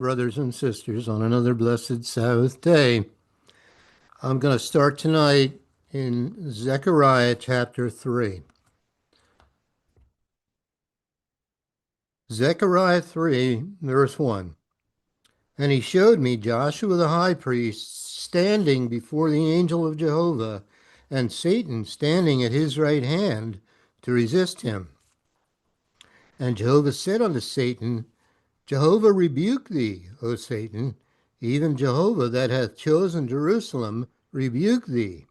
Brothers and sisters, on another blessed Sabbath day. I'm going to start tonight in Zechariah chapter 3. Zechariah 3, verse 1. And he showed me Joshua the high priest standing before the angel of Jehovah, and Satan standing at his right hand to resist him. And Jehovah said unto Satan, Jehovah rebuke thee, O Satan, even Jehovah that hath chosen Jerusalem rebuke thee.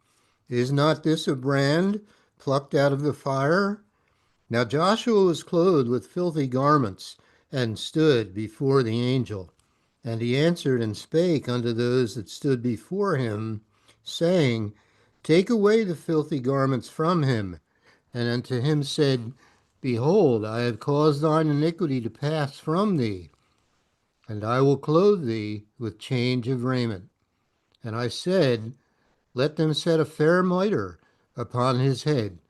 Is not this a brand plucked out of the fire? Now Joshua was clothed with filthy garments, and stood before the angel. And he answered and spake unto those that stood before him, saying, Take away the filthy garments from him. And unto him said, Behold, I have caused thine iniquity to pass from thee, and I will clothe thee with change of raiment. And I said, Let them set a fair mitre upon his head.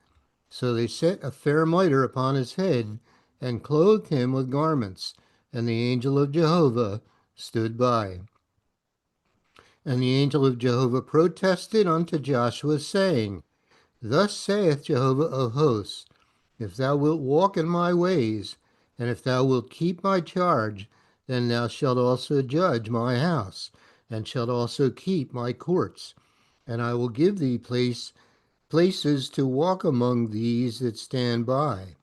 So they set a fair mitre upon his head, and clothed him with garments. And the angel of Jehovah stood by. And the angel of Jehovah protested unto Joshua, saying, Thus saith Jehovah of hosts, If thou wilt walk in my ways, and if thou wilt keep my charge, then thou shalt also judge my house, and shalt also keep my courts. And I will give thee places to walk among these that stand by.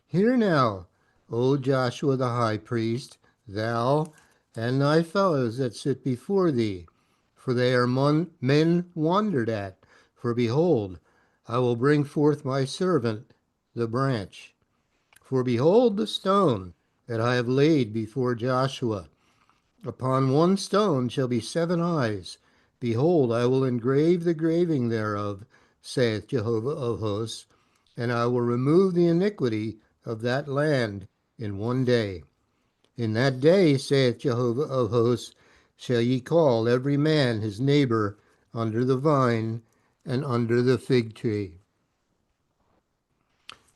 Hear now, O Joshua the high priest, thou and thy fellows that sit before thee, for they are men wondered at. For behold, I will bring forth my servant, the branch. For behold the stone that I have laid before Joshua. Upon one stone shall be 7 eyes. Behold, I will engrave the graving thereof, saith Jehovah of hosts, and I will remove the iniquity of that land in one day. In that day, saith Jehovah of hosts, shall ye call every man his neighbor under the vine and under the fig tree.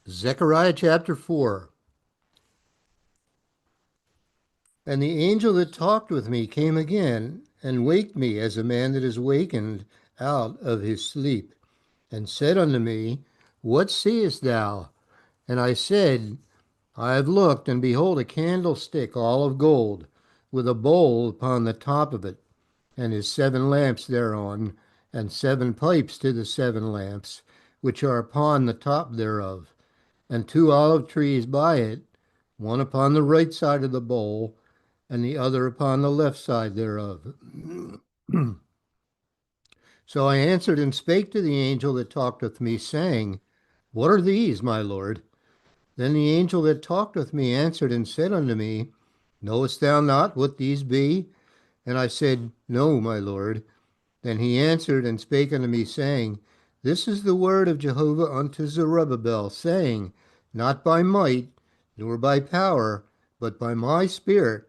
Zechariah chapter 4. And the angel that talked with me came again, and waked me as a man that is wakened out of his sleep, and said unto me, What seest thou? And I said, I have looked, and behold, a candlestick all of gold, with a bowl upon the top of it, and his 7 lamps thereon, and 7 pipes to the 7 lamps, which are upon the top thereof, and 2 olive trees by it, one upon the right side of the bowl, and the other upon the left side thereof. So I answered and spake to the angel that talked with me, saying, What are these, my Lord? Then the angel that talked with me answered and said unto me, Knowest thou not what these be? And I said, No, my Lord. Then he answered and spake unto me, saying, This is the word of Jehovah unto Zerubbabel, saying, Not by might, nor by power, but by my spirit,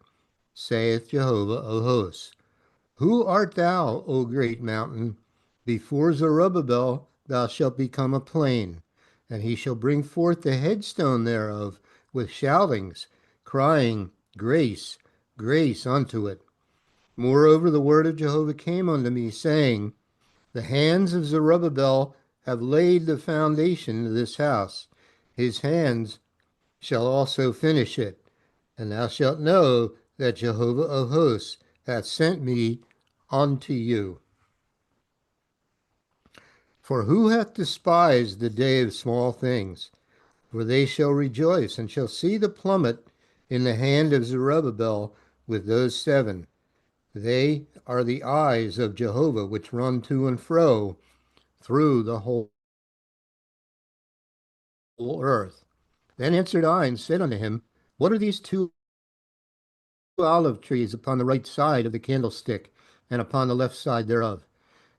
saith Jehovah of hosts. Who art thou, O great mountain? Before Zerubbabel thou shalt become a plain, and he shall bring forth the headstone thereof with shoutings, crying, Grace, grace unto it. Moreover, the word of Jehovah came unto me, saying, The hands of Zerubbabel have laid the foundation of this house. His hands shall also finish it. And thou shalt know that Jehovah of hosts hath sent me unto you. For who hath despised the day of small things? For they shall rejoice, and shall see the plummet in the hand of Zerubbabel with those 7. They are the eyes of Jehovah, which run to and fro through the whole earth. Then answered I and said unto him, What are these 2 olive trees upon the right side of the candlestick, and upon the left side thereof?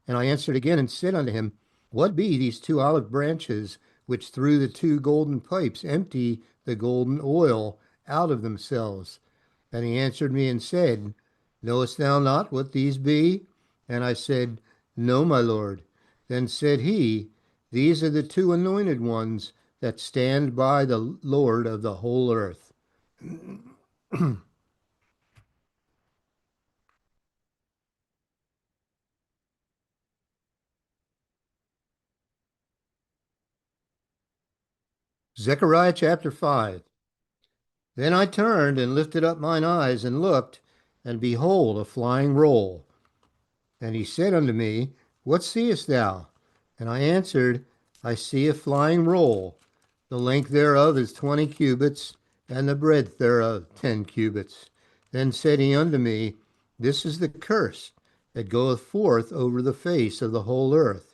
And I answered again and said unto him, What be these 2 olive branches, which through the 2 golden pipes empty the golden oil out of themselves? And he answered me and said, Knowest thou not what these be? And I said, No, my Lord. Then said he, These are the 2 anointed ones that stand by the Lord of the whole earth. Zechariah chapter 5. Then I turned and lifted up mine eyes and looked, and behold, a flying roll. And he said unto me, What seest thou? And I answered, I see a flying roll. The length thereof is 20 cubits, and the breadth thereof 10 cubits. Then said he unto me, This is the curse that goeth forth over the face of the whole earth.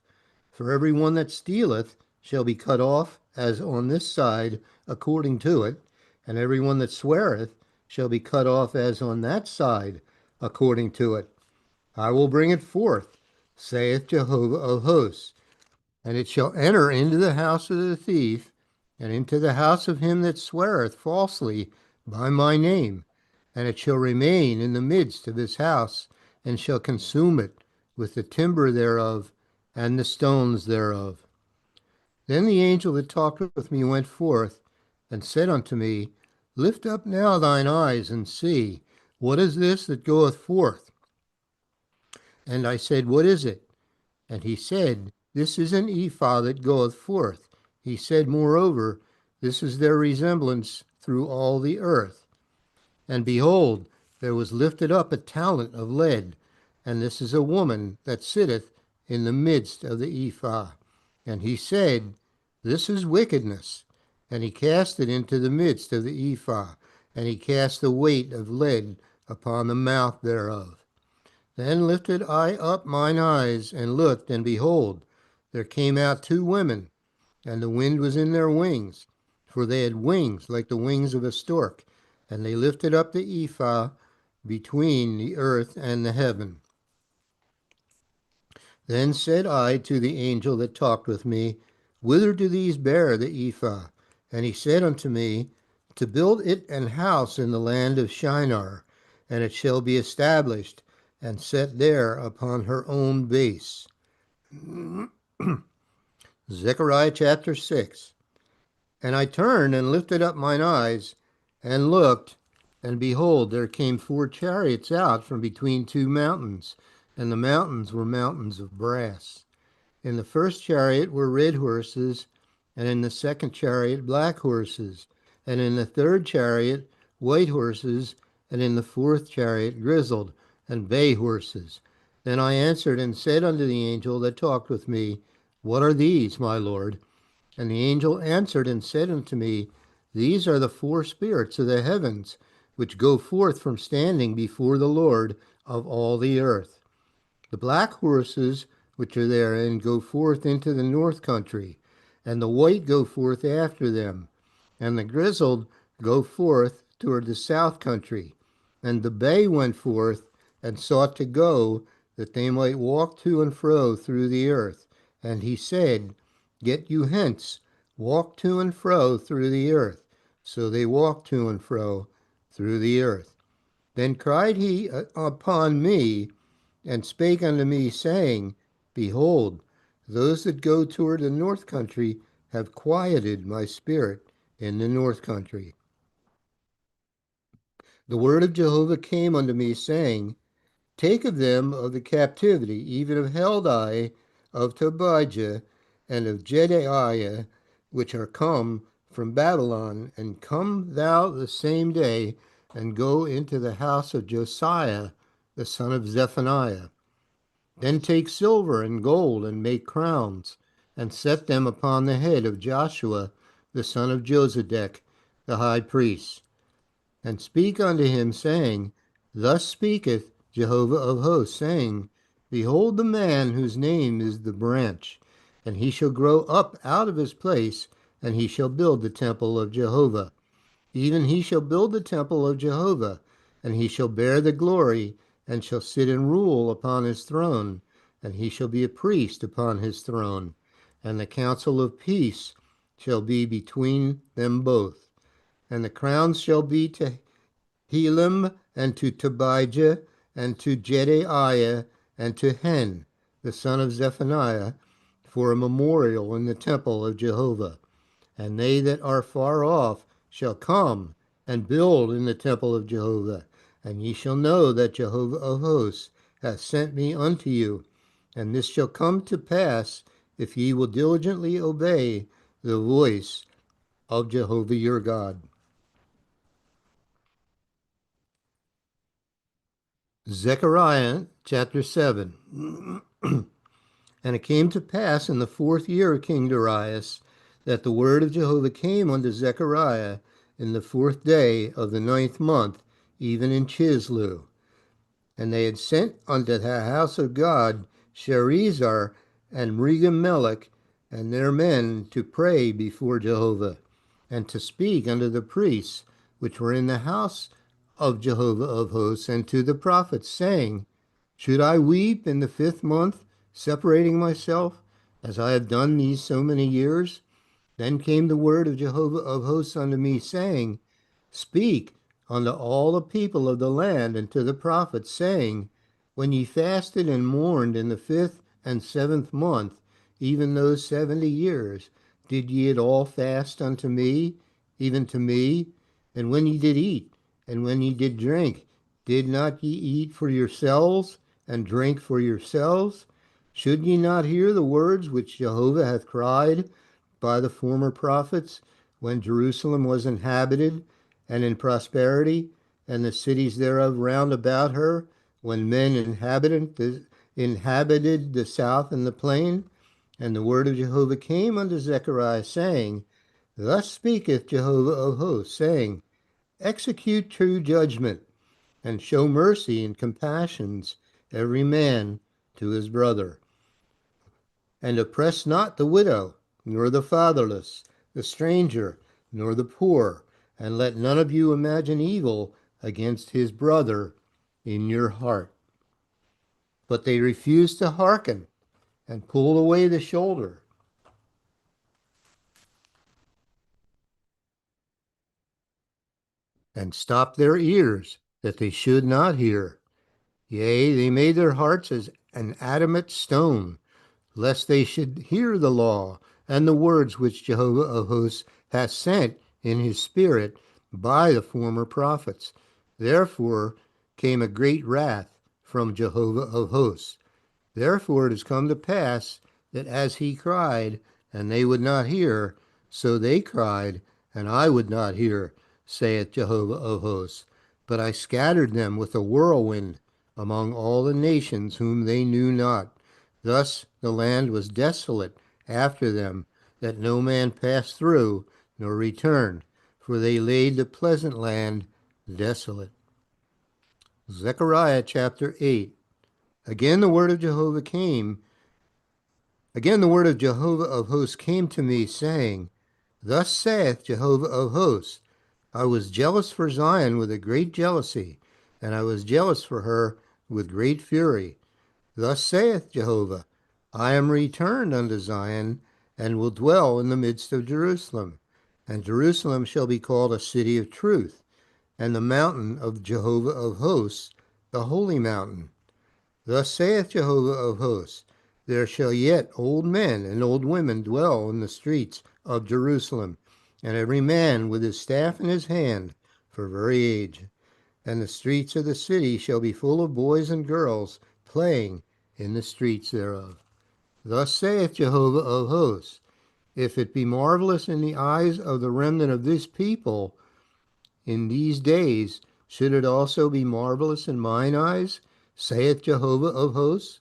For every one that stealeth shall be cut off as on this side according to it, and every one that sweareth shall be cut off as on that side according to it. I will bring it forth, saith Jehovah of hosts, and it shall enter into the house of the thief, and into the house of him that sweareth falsely by my name, and it shall remain in the midst of his house, and shall consume it with the timber thereof and the stones thereof. Then the angel that talked with me went forth, and said unto me, Lift up now thine eyes, and see, what is this that goeth forth? And I said, What is it? And he said, This is an ephah that goeth forth. He said, Moreover, this is their resemblance through all the earth. And behold, there was lifted up a talent of lead, and this is a woman that sitteth in the midst of the ephah. And he said, This is wickedness. And he cast it into the midst of the ephah, and he cast the weight of lead upon the mouth thereof. Then lifted I up mine eyes, and looked, and behold, there came out two women, and the wind was in their wings, for they had wings like the wings of a stork, and they lifted up the ephah between the earth and the heaven. Then said I to the angel that talked with me, Whither do these bear the ephah? And he said unto me, To build it an house in the land of Shinar, and it shall be established and set there upon her own base. Zechariah chapter 6. And I turned and lifted up mine eyes and looked, and behold, there came 4 chariots out from between 2 mountains, and the mountains were mountains of brass. In the first chariot were red horses, and in the second chariot black horses, and in the third chariot white horses, and in the fourth chariot grizzled and bay horses. Then I answered and said unto the angel that talked with me, What are these, my Lord? And the angel answered and said unto me, These are the 4 spirits of the heavens, which go forth from standing before the Lord of all the earth. The black horses which are therein go forth into the north country, and the white go forth after them, and the grizzled go forth toward the south country. And the bay went forth and sought to go, that they might walk to and fro through the earth. And he said, Get you hence, walk to and fro through the earth. So they walked to and fro through the earth. Then cried he upon me, and spake unto me, saying, Behold, those that go toward the north country have quieted my spirit in the north country. The word of Jehovah came unto me, saying, Take of them of the captivity, even of Heldai, of Tobijah, and of Jedaiah, which are come from Babylon, and come thou the same day, and go into the house of Josiah, the son of Zephaniah. Then take silver and gold, and make crowns, and set them upon the head of Joshua, the son of Josedech, the high priest. And speak unto him, saying, Thus speaketh Jehovah of hosts, saying, Behold the man whose name is the branch, and he shall grow up out of his place, and he shall build the temple of Jehovah. Even he shall build the temple of Jehovah, and he shall bear the glory, and shall sit and rule upon his throne, and he shall be a priest upon his throne, and the counsel of peace shall be between them both. And the crowns shall be to Helam, and to Tobijah, and to Jedaiah, and to Hen, the son of Zephaniah, for a memorial in the temple of Jehovah. And they that are far off shall come and build in the temple of Jehovah. And ye shall know that Jehovah of hosts hath sent me unto you. And this shall come to pass, if ye will diligently obey the voice of Jehovah your God. Zechariah chapter 7. And it came to pass in the 4th year of King Darius that the word of Jehovah came unto Zechariah in the 4th day of the 9th month, even in Chislu. And they had sent unto the house of God Sherezer and Regem-melech and their men to pray before Jehovah, and to speak unto the priests which were in the house of Jehovah of hosts, and to the prophets, saying, Should I weep in the 5th month, separating myself, as I have done these so many years? Then came the word of Jehovah of hosts unto me, saying, Speak unto all the people of the land and to the prophets, saying, When ye fasted and mourned in the 5th and 7th month, even those 70 years, did ye at all fast unto me, even to me? And when ye did eat, and when ye did drink, did not ye eat for yourselves, and drink for yourselves? Should ye not hear the words which Jehovah hath cried by the former prophets, when Jerusalem was inhabited and in prosperity, and the cities thereof round about her, when men inhabited the south and the plain? And the word of Jehovah came unto Zechariah, saying, Thus speaketh Jehovah of hosts, saying, Execute true judgment, and show mercy and compassions every man to his brother, and oppress not the widow, nor the fatherless, the stranger, nor the poor, and let none of you imagine evil against his brother in your heart. But they refused to hearken, and pulled away the shoulder, and stopped their ears, that they should not hear. Yea, they made their hearts as an adamant stone, lest they should hear the law and the words which Jehovah of hosts hath sent in his spirit by the former prophets. Therefore came a great wrath from Jehovah of hosts. Therefore it has come to pass that as he cried, and they would not hear, so they cried, and I would not hear, saith Jehovah of hosts. But I scattered them with a whirlwind among all the nations whom they knew not. Thus the land was desolate after them, that no man passed through, nor returned, for they laid the pleasant land desolate. Zechariah chapter 8. Again the word of Jehovah came. Again the word of Jehovah of hosts came to me, saying, Thus saith Jehovah of hosts, I was jealous for Zion with a great jealousy, and I was jealous for her with great fury. Thus saith Jehovah, I am returned unto Zion, and will dwell in the midst of Jerusalem. And Jerusalem shall be called a city of truth, and the mountain of Jehovah of hosts, the holy mountain. Thus saith Jehovah of hosts, There shall yet old men and old women dwell in the streets of Jerusalem, and every man with his staff in his hand for very age. And the streets of the city shall be full of boys and girls playing in the streets thereof. Thus saith Jehovah of hosts, If it be marvelous in the eyes of the remnant of this people in these days, should it also be marvelous in mine eyes, saith Jehovah of hosts?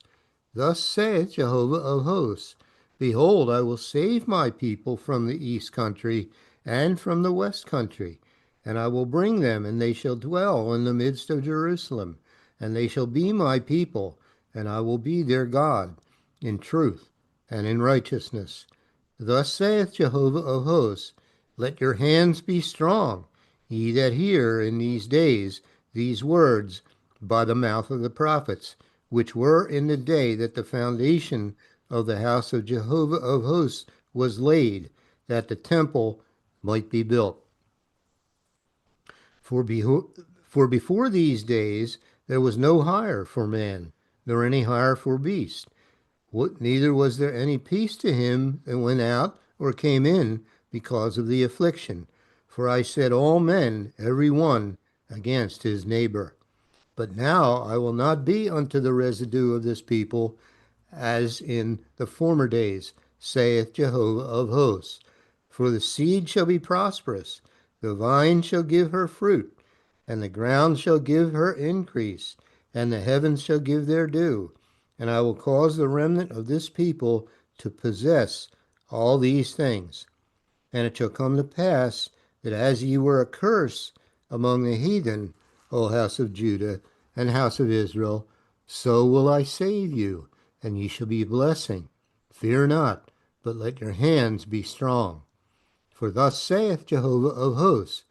Thus saith Jehovah of hosts, Behold, I will save my people from the east country and from the west country, and I will bring them, and they shall dwell in the midst of Jerusalem, and they shall be my people, and I will be their God, in truth and in righteousness. Thus saith Jehovah of hosts, Let your hands be strong, ye that hear in these days these words by the mouth of the prophets, which were in the day that the foundation of the house of Jehovah of hosts was laid, that the temple might be built. For, for before these days there was no hire for man, nor any hire for beast. Neither was there any peace to him that went out or came in because of the affliction. For I said, All men, every one, against his neighbor. But now I will not be unto the residue of this people as in the former days, saith Jehovah of hosts. For the seed shall be prosperous, the vine shall give her fruit, and the ground shall give her increase, and the heavens shall give their due. And I will cause the remnant of this people to possess all these things. And it shall come to pass that as ye were a curse among the heathen, O house of Judah and house of Israel, so will I save you, and ye shall be a blessing. Fear not, but let your hands be strong. For thus saith Jehovah of hosts,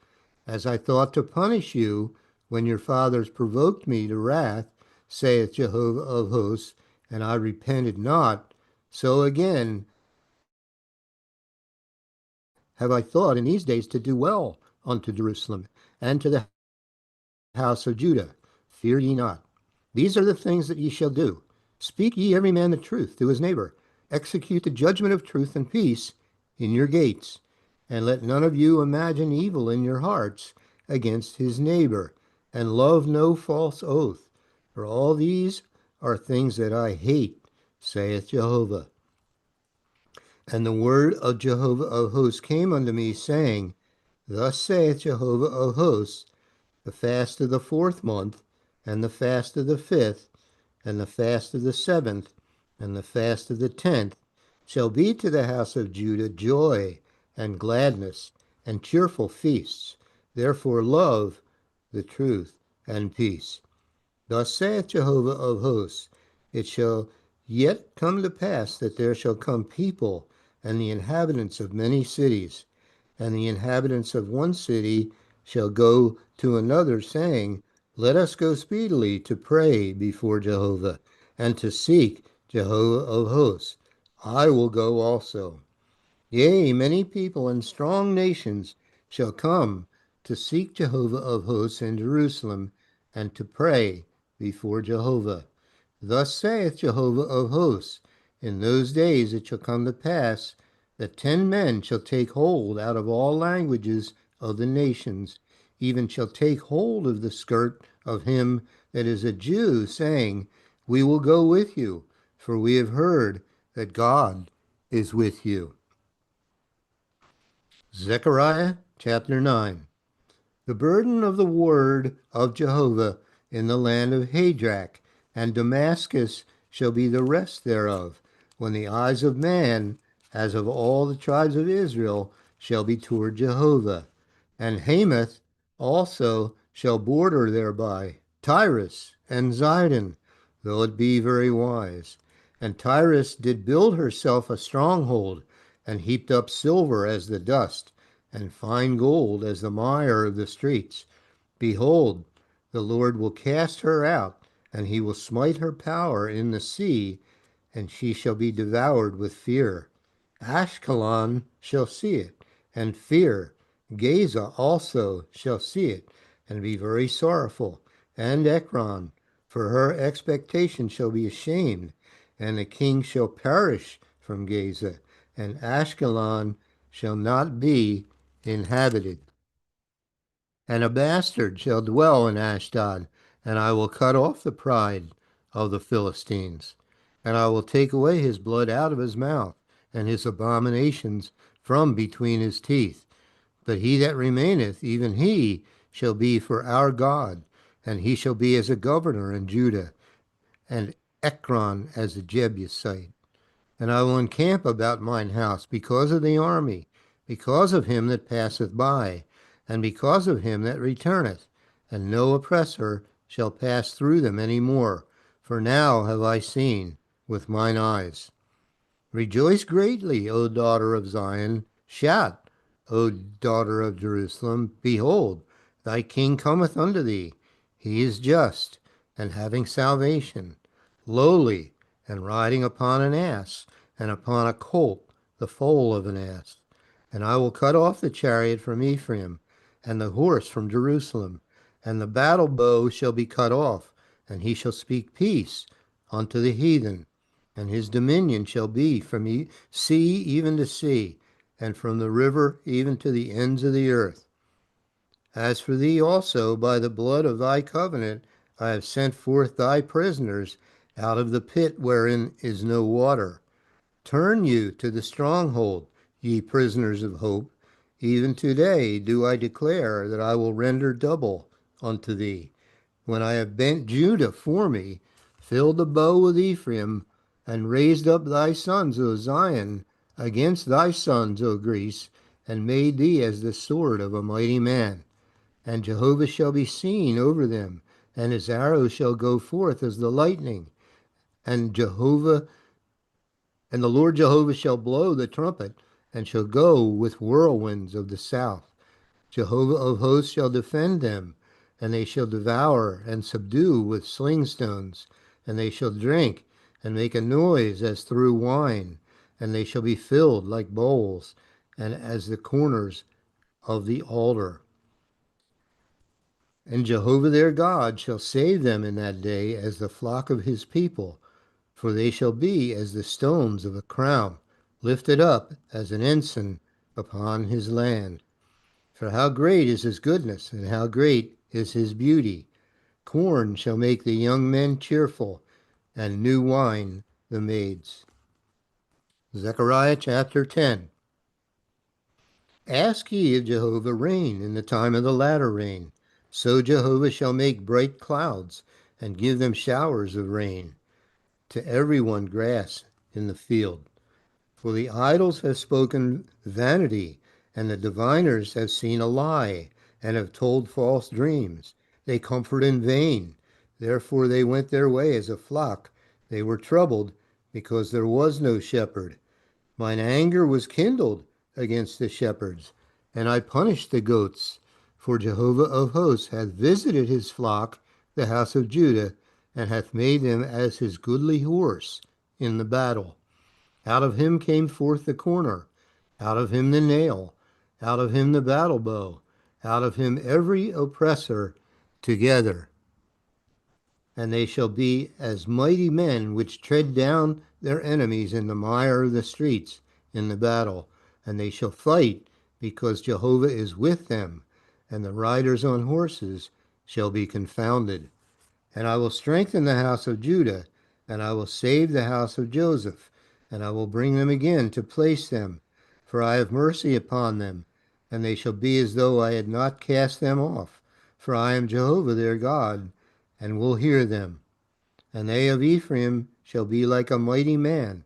as I thought to punish you when your fathers provoked me to wrath, saith Jehovah of hosts, and I repented not, so again have I thought in these days to do well unto Jerusalem and to the house of Judah. Fear ye not. These are the things that ye shall do. Speak ye every man the truth to his neighbor. Execute the judgment of truth and peace in your gates. And let none of you imagine evil in your hearts against his neighbor. And love no false oath. For all these are things that I hate, saith Jehovah. And the word of Jehovah of hosts came unto me, saying, Thus saith Jehovah of hosts, the fast of the 4th month, and the fast of the 5th, and the fast of the 7th, and the fast of the 10th, shall be to the house of Judah joy and gladness and cheerful feasts. Therefore love the truth and peace. Thus saith Jehovah of hosts, it shall yet come to pass that there shall come people and the inhabitants of many cities, and the inhabitants of one city shall go to another, saying, Let us go speedily to pray before Jehovah, and to seek Jehovah of hosts. I will go also. Yea, many people and strong nations shall come to seek Jehovah of hosts in Jerusalem, and to pray before Jehovah. Thus saith Jehovah of hosts, in those days it shall come to pass that 10 men shall take hold out of all languages of the nations, even shall take hold of the skirt of him that is a Jew, saying, We will go with you, for we have heard that God is with you. Zechariah chapter 9. The burden of the word of Jehovah in the land of Hadrach, and Damascus shall be the rest thereof, when the eyes of man, as of all the tribes of Israel, shall be toward Jehovah. And Hamath also shall border thereby, Tyrus and Zidon, though it be very wise. And Tyrus did build herself a stronghold, and heaped up silver as the dust, and fine gold as the mire of the streets. Behold, the Lord will cast her out, and he will smite her power in the sea, and she shall be devoured with fear. Ashkelon shall see it, and fear. Gaza also shall see it, and be very sorrowful. And Ekron, for her expectation shall be ashamed, and the king shall perish from Gaza, and Ashkelon shall not be inhabited. And a bastard shall dwell in Ashdod, and I will cut off the pride of the Philistines. And I will take away his blood out of his mouth, and his abominations from between his teeth. But he that remaineth, even he, shall be for our God, and he shall be as a governor in Judah, and Ekron as a Jebusite. And I will encamp about mine house because of the army, because of him that passeth by, and because of him that returneth, and no oppressor shall pass through them any more. For now have I seen with mine eyes. Rejoice greatly, O daughter of Zion. Shout, O daughter of Jerusalem. Behold, thy king cometh unto thee. He is just, and having salvation, lowly, and riding upon an ass, and upon a colt, the foal of an ass. And I will cut off the chariot from Ephraim, and the horse from Jerusalem, and the battle bow shall be cut off, and he shall speak peace unto the heathen. And his dominion shall be from sea even to sea, and from the river even to the ends of the earth. As for thee also, by the blood of thy covenant, I have sent forth thy prisoners out of the pit wherein is no water. Turn you to the stronghold, ye prisoners of hope. Even today do I declare that I will render double unto thee. When I have bent Judah for me, filled the bow with Ephraim, and raised up thy sons, O Zion, against thy sons, O Greece, and made thee as the sword of a mighty man. And Jehovah shall be seen over them, and his arrow shall go forth as the lightning. And Jehovah and the Lord Jehovah shall blow the trumpet, and shall go with whirlwinds of the south. Jehovah of hosts shall defend them, and they shall devour and subdue with sling stones, and they shall drink and make a noise as through wine, and they shall be filled like bowls, and as the corners of the altar. And Jehovah their God shall save them in that day as the flock of his people, for they shall be as the stones of a crown, lifted up as an ensign upon his land. For how great is his goodness, and how great is his beauty! Corn shall make the young men cheerful, and new wine the maids. Zechariah chapter 10. Ask ye of Jehovah rain in the time of the latter rain. So Jehovah shall make bright clouds, and give them showers of rain, to every one grass in the field. For the idols have spoken vanity, and the diviners have seen a lie, and have told false dreams. They comfort in vain. Therefore they went their way as a flock. They were troubled, because there was no shepherd. Mine anger was kindled against the shepherds, and I punished the goats. For Jehovah of hosts hath visited his flock, the house of Judah, and hath made them as his goodly horse in the battle. Out of him came forth the corner, out of him the nail, out of him the battle bow, out of him every oppressor together. And they shall be as mighty men which tread down their enemies in the mire of the streets in the battle. And they shall fight, because Jehovah is with them, and the riders on horses shall be confounded. And I will strengthen the house of Judah, and I will save the house of Joseph, and I will bring them again to place them, for I have mercy upon them, and they shall be as though I had not cast them off, for I am Jehovah their God, and will hear them. And they of Ephraim shall be like a mighty man,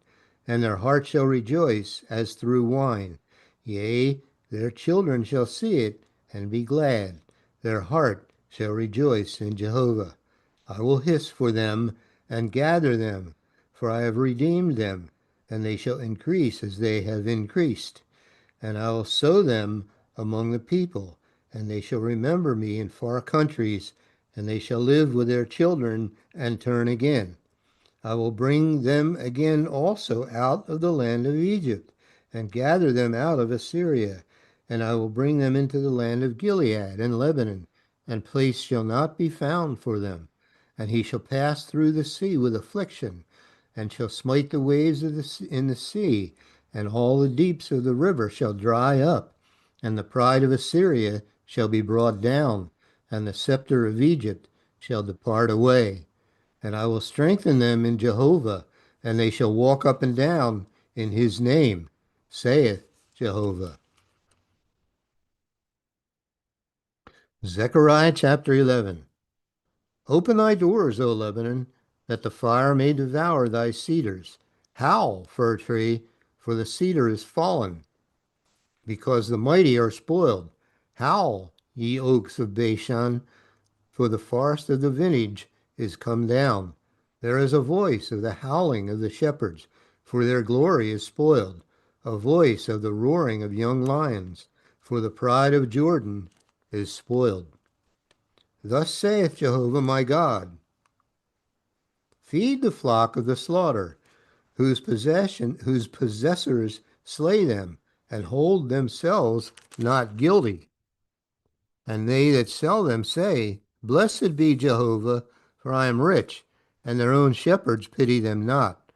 and their heart shall rejoice as through wine. Yea, their children shall see it and be glad. Their heart shall rejoice in Jehovah. I will hiss for them and gather them, for I have redeemed them, and they shall increase as they have increased. And I will sow them among the people, and they shall remember me in far countries, and they shall live with their children and turn again. I will bring them again also out of the land of Egypt, and gather them out of Assyria, and I will bring them into the land of Gilead and Lebanon, and place shall not be found for them. And he shall pass through the sea with affliction, and shall smite the waves of in the sea, and all the deeps of the river shall dry up, and the pride of Assyria shall be brought down, and the scepter of Egypt shall depart away. And I will strengthen them in Jehovah, and they shall walk up and down in his name, saith Jehovah. Zechariah chapter 11. Open thy doors, O Lebanon, that the fire may devour thy cedars. Howl, fir tree, for the cedar is fallen, because the mighty are spoiled. Howl, ye oaks of Bashan, for the forest of the vintage is come down. There is a voice of the howling of the shepherds, for their glory is spoiled, a voice of the roaring of young lions, for the pride of Jordan is spoiled. Thus saith Jehovah my God, feed the flock of the slaughter, whose possessors slay them, and hold themselves not guilty. And they that sell them say, Blessed be Jehovah, for I am rich, and their own shepherds pity them not.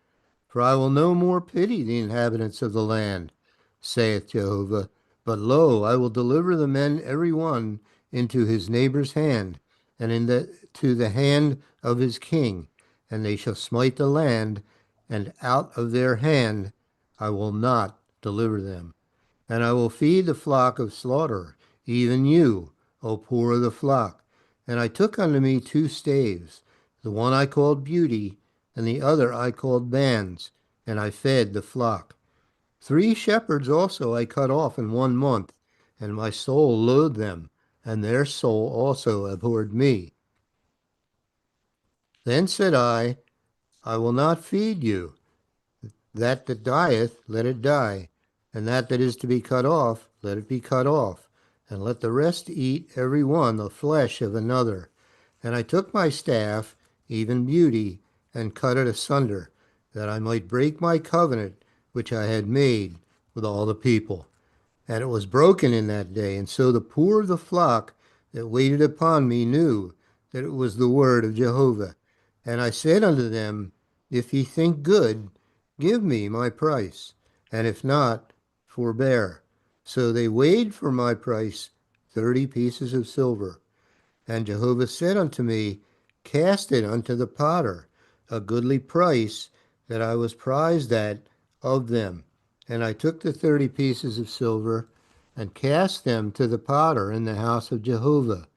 For I will no more pity the inhabitants of the land, saith Jehovah. But lo, I will deliver the men every one into his neighbor's hand, and to the hand of his king, and they shall smite the land, and out of their hand I will not deliver them. And I will feed the flock of slaughter, even you, O poor of the flock. And I took unto me 2 staves, the one I called Beauty, and the other I called Bands, and I fed the flock. 3 shepherds also I cut off in 1 month, and my soul loathed them, and their soul also abhorred me. Then said I will not feed you. That dieth, let it die, and that is to be cut off, let it be cut off, and let the rest eat every one the flesh of another. And I took my staff, even Beauty, and cut it asunder, that I might break my covenant which I had made with all the people. And it was broken in that day, and so the poor of the flock that waited upon me knew that it was the word of Jehovah. And I said unto them, If ye think good, give me my price, and if not, forbear. So they weighed for my price 30 pieces of silver. And Jehovah said unto me, Cast it unto the potter, a goodly price that I was prized at of them. And I took the 30 pieces of silver, and cast them to the potter in the house of Jehovah.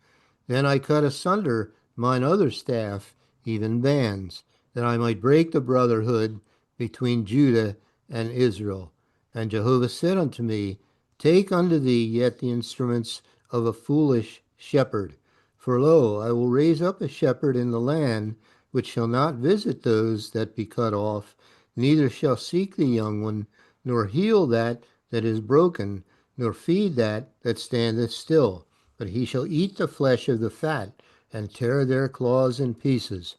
Then I cut asunder mine other staff, even Bands, that I might break the brotherhood between Judah and Israel. And Jehovah said unto me, Take unto thee yet the instruments of a foolish shepherd. For lo, I will raise up a shepherd in the land, which shall not visit those that be cut off, neither shall seek the young one, nor heal that is broken, nor feed that standeth still. But he shall eat the flesh of the fat, and tear their claws in pieces.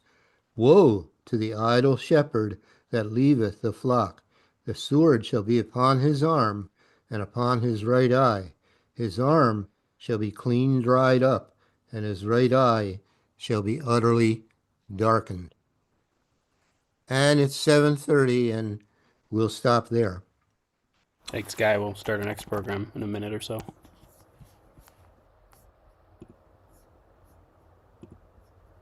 Woe to the idle shepherd that leaveth the flock! The sword shall be upon his arm, and upon his right eye. His arm shall be clean dried up, and his right eye shall be utterly darkened. And it's 7:30, and we'll stop there. Thanks, Guy. We'll start our next program in a minute or so.